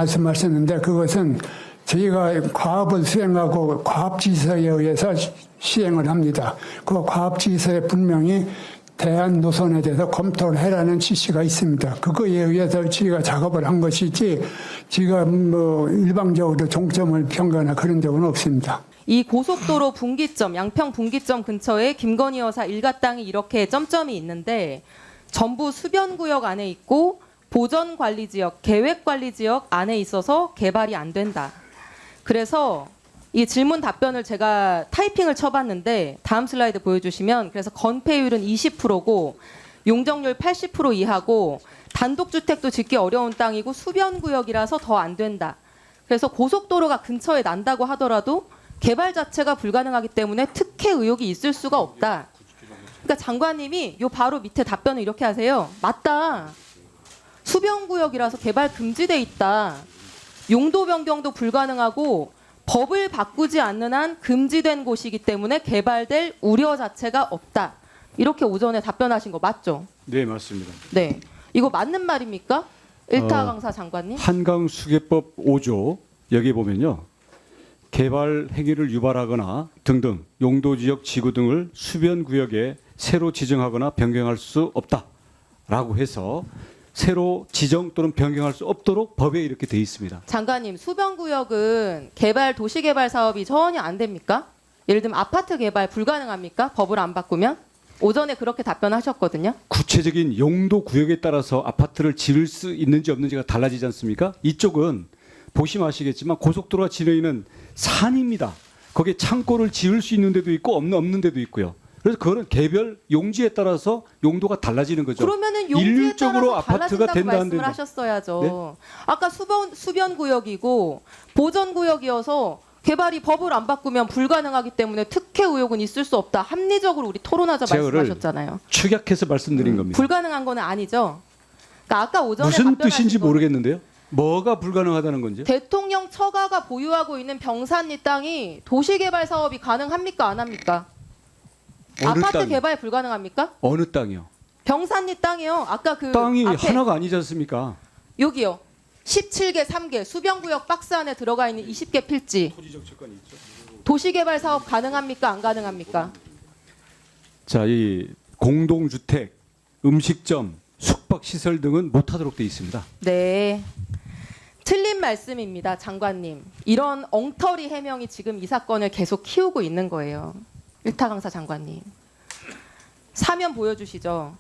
말씀하셨는데 그것은 저희가 과업을 수행하고 과업지서에 의해서 시행을 합니다. 그 과업지서에 분명히 대안 노선에 대해서 검토를 해라는 지시가 있습니다. 그거에 의해서 저희가 작업을 한 것이지 지가 뭐 일방적으로 종점을 평가하나 그런 적은 없습니다. 이 고속도로 분기점, 양평 분기점 근처에 김건희 여사 일가 땅이 이렇게 점점이 있는데 전부 수변구역 안에 있고 보전관리지역, 계획관리지역 안에 있어서 개발이 안 된다. 그래서 이 질문 답변을 제가 타이핑을 쳐봤는데 다음 슬라이드 보여주시면 그래서 건폐율은 20%고 용적률 80% 이하고 단독주택도 짓기 어려운 땅이고 수변구역이라서 더 안 된다. 그래서 고속도로가 근처에 난다고 하더라도 개발 자체가 불가능하기 때문에 특혜 의혹이 있을 수가 없다. 그러니까 장관님이 요 바로 밑에 답변을 이렇게 하세요. 맞다. 수변구역이라서 개발 금지돼 있다. 용도 변경도 불가능하고 법을 바꾸지 않는 한 금지된 곳이기 때문에 개발될 우려 자체가 없다. 이렇게 오전에 답변하신 거 맞죠? 네, 맞습니다. 네. 이거 맞는 말입니까? 일타 강사 장관님? 한강수계법 5조 여기 보면요. 개발 행위를 유발하거나 등등 용도지역 지구 등을 수변구역에 새로 지정하거나 변경할 수 없다라고 해서 새로 지정 또는 변경할 수 없도록 법에 이렇게 돼 있습니다. 장관님, 수변구역은 개발 도시개발 사업이 전혀 안 됩니까? 예를 들면 아파트 개발 불가능합니까? 법을 안 바꾸면? 오전에 그렇게 답변하셨거든요. 구체적인 용도 구역에 따라서 아파트를 지을 수 있는지 없는지가 달라지지 않습니까? 이쪽은 보시면 아시겠지만 고속도로가 지나 있는 산입니다. 거기에 창고를 지을 수 있는 데도 있고 없는 데도 있고요. 그래서 그거는 개별 용지에 따라서 용도가 달라지는 거죠. 그러면은 용지에 일률적으로 따라서 아파트가 달라진다고 된다 안 말씀을 된다. 하셨어야죠. 네? 아까 수변구역이고 보전구역이어서 개발이 법을 안 바꾸면 불가능하기 때문에 특혜 의혹은 있을 수 없다. 합리적으로 우리 토론하자 말씀하셨잖아요. 축약해서 말씀드린 겁니다. 불가능한 거는 아니죠. 그러니까 아까 오전에 무슨 답변하신 뜻인지 거, 모르겠는데요. 뭐가 불가능하다는 건지. 대통령 처가가 보유하고 있는 병산리 땅이 도시개발 사업이 가능합니까? 안 합니까? 어느 아파트 땅? 개발 불가능합니까? 어느 땅이요? 병산리 땅이요. 아까 그 땅이 앞에 하나가 아니지 않습니까? 여기요. 17개 3개 수변구역 박스 안에 들어가 있는 20개 필지. 도시개발 사업 가능합니까? 안 가능합니까? 자, 이 공동주택, 음식점, 숙박시설 등은 못하도록 돼 있습니다. 네. 틀린 말씀입니다, 장관님. 이런 엉터리 해명이 지금 이 사건을 계속 키우고 있는 거예요. 일타 강사 장관님. 사면 보여주시죠.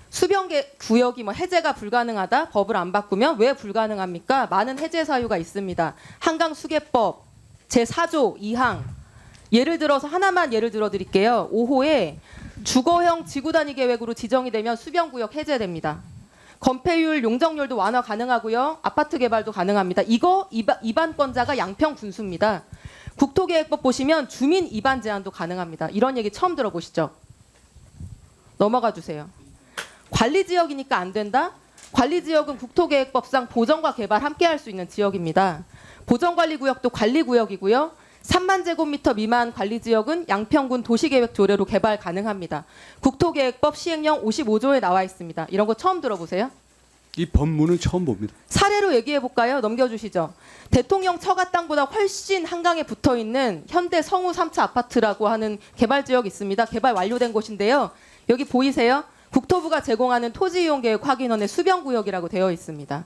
수변구역이 뭐 해제가 불가능하다? 법을 안 바꾸면 왜 불가능합니까? 많은 해제 사유가 있습니다. 한강수계법 제4조 2항. 예를 들어서 하나만 예를 들어 드릴게요. 5호에 주거형 지구단위 계획으로 지정이 되면 수변구역 해제됩니다. 건폐율, 용적률도 완화 가능하고요. 아파트 개발도 가능합니다. 이거 입안권자가 양평 군수입니다. 국토계획법 보시면 주민 입안 제한도 가능합니다. 이런 얘기 처음 들어보시죠? 넘어가 주세요. 관리지역이니까 안 된다? 관리지역은 국토계획법상 보전과 개발 함께 할 수 있는 지역입니다. 보전관리구역도 관리구역이고요. 3만 제곱미터 미만 관리지역은 양평군 도시계획조례로 개발 가능합니다. 국토계획법 시행령 55조에 나와 있습니다. 이런 거 처음 들어보세요? 이 법문은 처음 봅니다. 사례로 얘기해 볼까요? 넘겨주시죠. 대통령 처가 땅보다 훨씬 한강에 붙어있는 현대 성우 3차 아파트라고 하는 개발지역이 있습니다. 개발 완료된 곳인데요. 여기 보이세요? 국토부가 제공하는 토지이용계획 확인원의 수변구역이라고 되어 있습니다.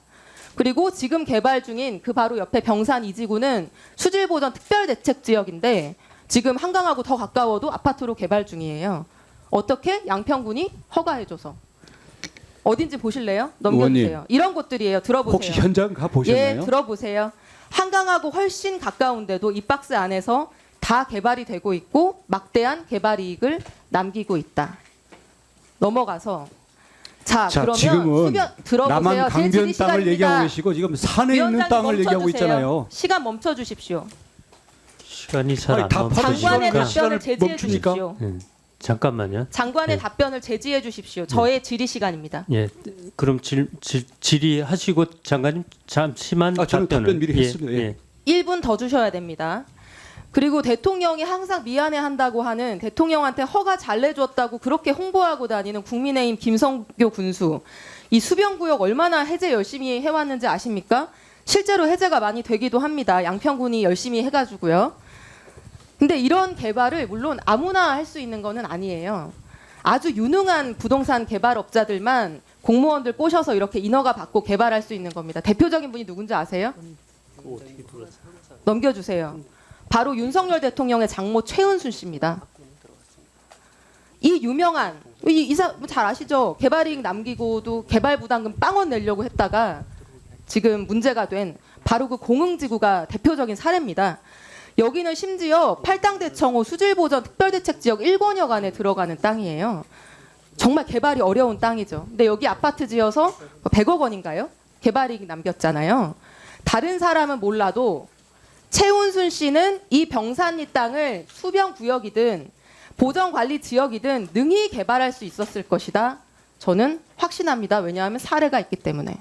그리고 지금 개발 중인 그 바로 옆에 병산 이지구는 수질보전 특별대책지역인데 지금 한강하고 더 가까워도 아파트로 개발 중이에요. 어떻게? 양평군이 허가해줘서. 어딘지 보실래요? 넘겨주세요. 의원님, 이런 곳들이에요. 들어보세요. 혹시 현장 가 보셨나요? 예, 들어보세요. 한강하고 훨씬 가까운데도 이 박스 안에서 다 개발이 되고 있고 막대한 개발 이익을 남기고 있다. 넘어가서 자 그러면 지금은 들어보세요. 남한 제 강변 질의 땅을 얘기하고 시간입니다. 계시고 지금 산에 있는 위원장님 땅을 얘기하고 멈춰주세요. 있잖아요. 시간 멈춰 주십시오. 시간이 잘 아니, 안 답하는 멈춰지니까. 장관의 시간을 답변을 제지해 멈춥니까? 주십시오. 잠깐만요. 장관의 네. 답변을 제지해 주십시오. 저의 질의 시간입니다. 예, 그럼 질의하시고 장관님 잠시만 저는 답변 미리 했습니다. 예. 1분 더 주셔야 됩니다. 그리고 대통령이 항상 미안해한다고 하는 대통령한테 허가 잘 내줬다고 그렇게 홍보하고 다니는 국민의힘 김성교 군수. 이 수변구역 얼마나 해제 열심히 해왔는지 아십니까? 실제로 해제가 많이 되기도 합니다. 양평군이 열심히 해가지고요. 근데 이런 개발을 물론 아무나 할 수 있는 거는 아니에요. 아주 유능한 부동산 개발업자들만 공무원들 꼬셔서 이렇게 인허가 받고 개발할 수 있는 겁니다. 대표적인 분이 누군지 아세요? 넘겨주세요. 바로 윤석열 대통령의 장모 최은순 씨입니다. 이 유명한 이사 잘 아시죠? 개발이익 남기고도 개발 부담금 빵원 내려고 했다가 지금 문제가 된 바로 그 공흥지구가 대표적인 사례입니다. 여기는 심지어 팔당대청호 수질보전 특별대책지역 1권역 안에 들어가는 땅이에요. 정말 개발이 어려운 땅이죠. 근데 여기 아파트 지어서 100억 원인가요? 개발이익 남겼잖아요. 다른 사람은 몰라도 최은순 씨는 이 병산리 땅을 수변구역이든 보전관리지역이든 능히 개발할 수 있었을 것이다. 저는 확신합니다. 왜냐하면 사례가 있기 때문에.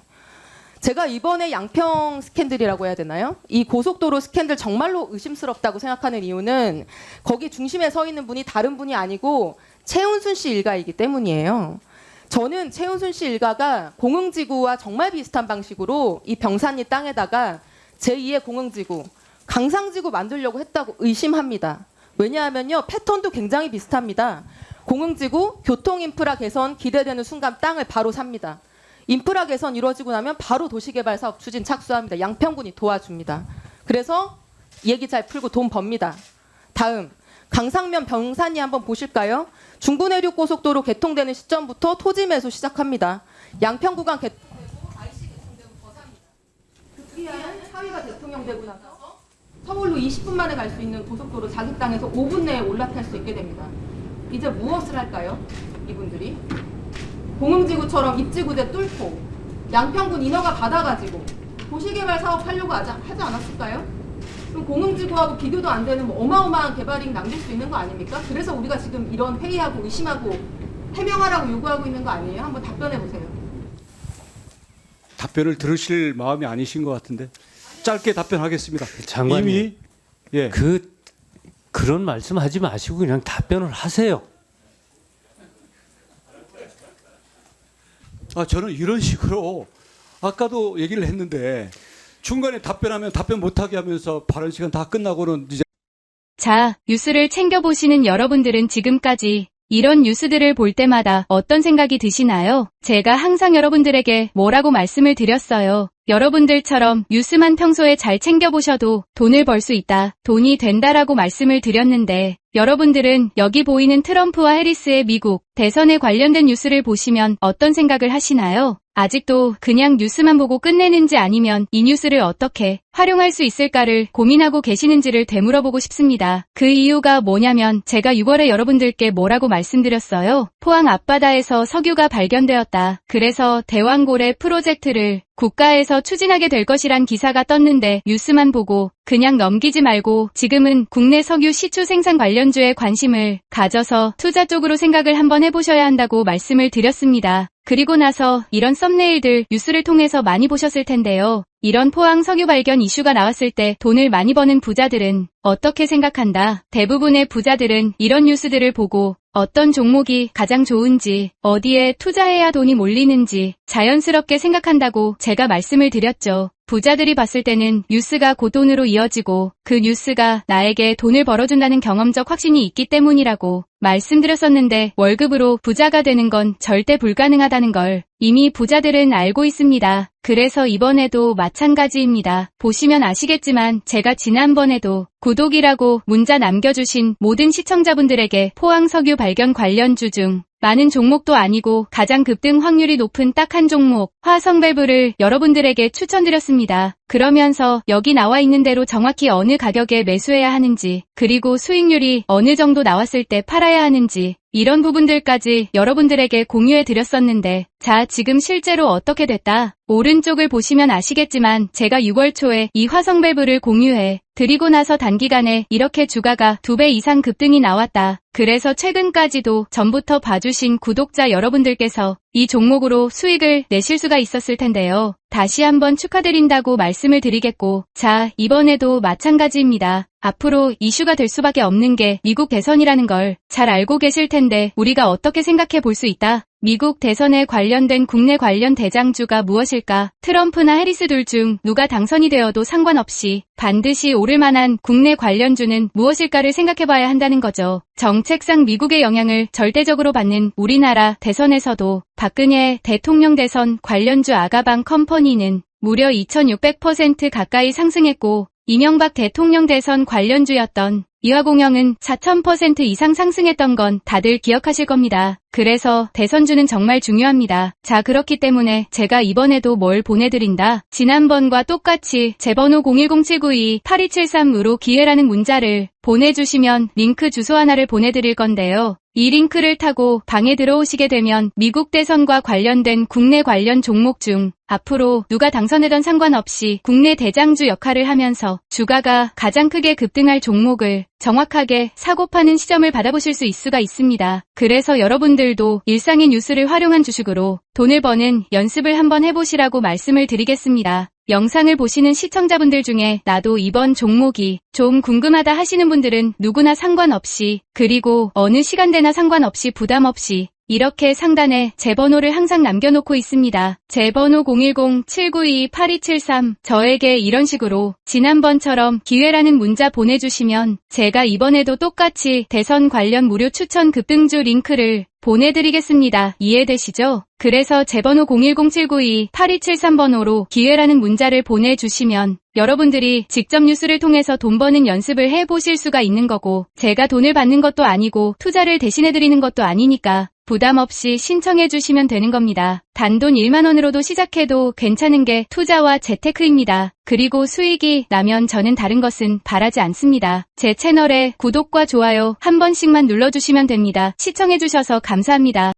제가 이번에 양평 스캔들이라고 해야 되나요? 이 고속도로 스캔들 정말로 의심스럽다고 생각하는 이유는 거기 중심에 서 있는 분이 다른 분이 아니고 최은순 씨 일가이기 때문이에요. 저는 최은순 씨 일가가 공흥지구와 정말 비슷한 방식으로 이 병산리 땅에다가 제2의 공흥지구, 강상지구 만들려고 했다고 의심합니다. 왜냐하면요, 패턴도 굉장히 비슷합니다. 공흥지구, 교통인프라 개선 기대되는 순간 땅을 바로 삽니다. 인프라 개선 이루어지고 나면 바로 도시개발 사업 추진 착수합니다. 양평군이 도와줍니다. 그래서 얘기 잘 풀고 돈 법니다. 다음, 강상면 병산리 한번 보실까요? 중부내륙 고속도로 개통되는 시점부터 토지 매수 시작합니다. 양평 구간 개통되고 IC 개통되고 더 삽니다. 급기야는 사위가 대통령 되고 나서 서울로 20분 만에 갈 수 있는 고속도로 자기 땅에서 5분 내에 올라탈 수 있게 됩니다. 이제 무엇을 할까요? 이분들이 공흥지구처럼 입지구대 뚫고 양평군 인허가 받아가지고 도시개발 사업 하려고 하지 않았을까요? 그럼 공흥지구하고 비교도 안 되는 어마어마한 개발이익 남길 수 있는 거 아닙니까? 그래서 우리가 지금 이런 회의하고 의심하고 해명하라고 요구하고 있는 거 아니에요? 한번 답변해 보세요. 답변을 들으실 마음이 아니신 것 같은데 짧게 답변하겠습니다. 장관님, 이미 예. 그런 말씀하지 마시고 그냥 답변을 하세요. 저는 이런 식으로 아까도 얘기를 했는데 중간에 답변하면 답변 못하게 하면서 발언 시간 다 끝나고는 이제 자, 뉴스를 챙겨보시는 여러분들은 지금까지 이런 뉴스들을 볼 때마다 어떤 생각이 드시나요? 제가 항상 여러분들에게 뭐라고 말씀을 드렸어요. 여러분들처럼 뉴스만 평소에 잘 챙겨보셔도 돈을 벌 수 있다, 돈이 된다라고 말씀을 드렸는데 여러분들은 여기 보이는 트럼프와 해리스의 미국 대선에 관련된 뉴스를 보시면 어떤 생각을 하시나요? 아직도 그냥 뉴스만 보고 끝내는지 아니면 이 뉴스를 어떻게 활용할 수 있을까를 고민하고 계시는지를 되물어보고 싶습니다. 그 이유가 뭐냐면 제가 6월에 여러분들께 뭐라고 말씀드렸어요? 포항 앞바다에서 석유가 발견되었다. 그래서 대왕고래 프로젝트를 국가에서 추진하게 될 것이란 기사가 떴는데 뉴스만 보고 그냥 넘기지 말고 지금은 국내 석유 시추 생산 관련주에 관심을 가져서 투자 쪽으로 생각을 한번 해보셔야 한다고 말씀을 드렸습니다. 그리고 나서 이런 썸네일들 뉴스를 통해서 많이 보셨을 텐데요. 이런 포항 석유 발견 이슈가 나왔을 때 돈을 많이 버는 부자들은 어떻게 생각한다? 대부분의 부자들은 이런 뉴스들을 보고 어떤 종목이 가장 좋은지, 어디에 투자해야 돈이 몰리는지 자연스럽게 생각한다고 제가 말씀을 드렸죠. 부자들이 봤을 때는 뉴스가 고돈으로 이어지고 그 뉴스가 나에게 돈을 벌어준다는 경험적 확신이 있기 때문이라고 말씀드렸었는데 월급으로 부자가 되는 건 절대 불가능하다는 걸 이미 부자들은 알고 있습니다. 그래서 이번에도 마찬가지입니다. 보시면 아시겠지만 제가 지난번에도 구독이라고 문자 남겨주신 모든 시청자분들에게 포항 석유 발견 관련주 중 많은 종목도 아니고 가장 급등 확률이 높은 딱 한 종목 화성밸브를 여러분들에게 추천드렸습니다. 그러면서 여기 나와 있는 대로 정확히 어느 가격에 매수해야 하는지 그리고 수익률이 어느 정도 나왔을 때 팔아야 하는지 이런 부분들까지 여러분들에게 공유해 드렸었는데 자, 지금 실제로 어떻게 됐다? 오른쪽을 보시면 아시겠지만 제가 6월 초에 이 화성밸브를 공유해 드리고 나서 단기간에 이렇게 주가가 2배 이상 급등이 나왔다. 그래서 최근까지도 전부터 봐주신 구독자 여러분들께서 이 종목으로 수익을 내실 수가 있었을 텐데요. 다시 한번 축하드린다고 말씀을 드리겠고 자, 이번에도 마찬가지입니다. 앞으로 이슈가 될 수밖에 없는 게 미국 대선이라는 걸 잘 알고 계실 텐데 우리가 어떻게 생각해 볼 수 있다? 미국 대선에 관련된 국내 관련 대장주가 무엇일까? 트럼프나 해리스 둘 중 누가 당선이 되어도 상관없이 반드시 오를 만한 국내 관련주는 무엇일까를 생각해봐야 한다는 거죠. 정책상 미국의 영향을 절대적으로 받는 우리나라 대선에서도 박근혜 대통령 대선 관련주 아가방 컴퍼니는 무려 2600% 가까이 상승했고, 이명박 대통령 대선 관련주였던 이화공영은 4000% 이상 상승했던 건 다들 기억하실 겁니다. 그래서 대선주는 정말 중요합니다. 자, 그렇기 때문에 제가 이번에도 뭘 보내드린다? 지난번과 똑같이 제 번호 010-792-8273으로 기회라는 문자를 보내주시면 링크 주소 하나를 보내드릴 건데요. 이 링크를 타고 방에 들어오시게 되면 미국 대선과 관련된 국내 관련 종목 중 앞으로 누가 당선되던 상관없이 국내 대장주 역할을 하면서 주가가 가장 크게 급등할 종목을 정확하게 사고 파는 시점을 받아보실 수 있습니다. 그래서 여러분들도 일상의 뉴스를 활용한 주식으로 돈을 버는 연습을 한번 해보시라고 말씀을 드리겠습니다. 영상을 보시는 시청자분들 중에 나도 이번 종목이 좀 궁금하다 하시는 분들은 누구나 상관없이, 그리고 어느 시간대나 상관없이 부담 없이 이렇게 상단에 제 번호를 항상 남겨놓고 있습니다. 제 번호 010-792-8273. 저에게 이런 식으로 지난번처럼 기회라는 문자 보내주시면 제가 이번에도 똑같이 대선 관련 무료 추천 급등주 링크를 보내드리겠습니다. 이해되시죠? 그래서 제 번호 010-792-8273번호로 기회라는 문자를 보내주시면 여러분들이 직접 뉴스를 통해서 돈 버는 연습을 해보실 수가 있는 거고, 제가 돈을 받는 것도 아니고 투자를 대신해드리는 것도 아니니까 부담 없이 신청해 주시면 되는 겁니다. 단돈 1만 원으로도 시작해도 괜찮은 게 투자와 재테크입니다. 그리고 수익이 나면 저는 다른 것은 바라지 않습니다. 제 채널에 구독과 좋아요 한 번씩만 눌러주시면 됩니다. 시청해 주셔서 감사합니다.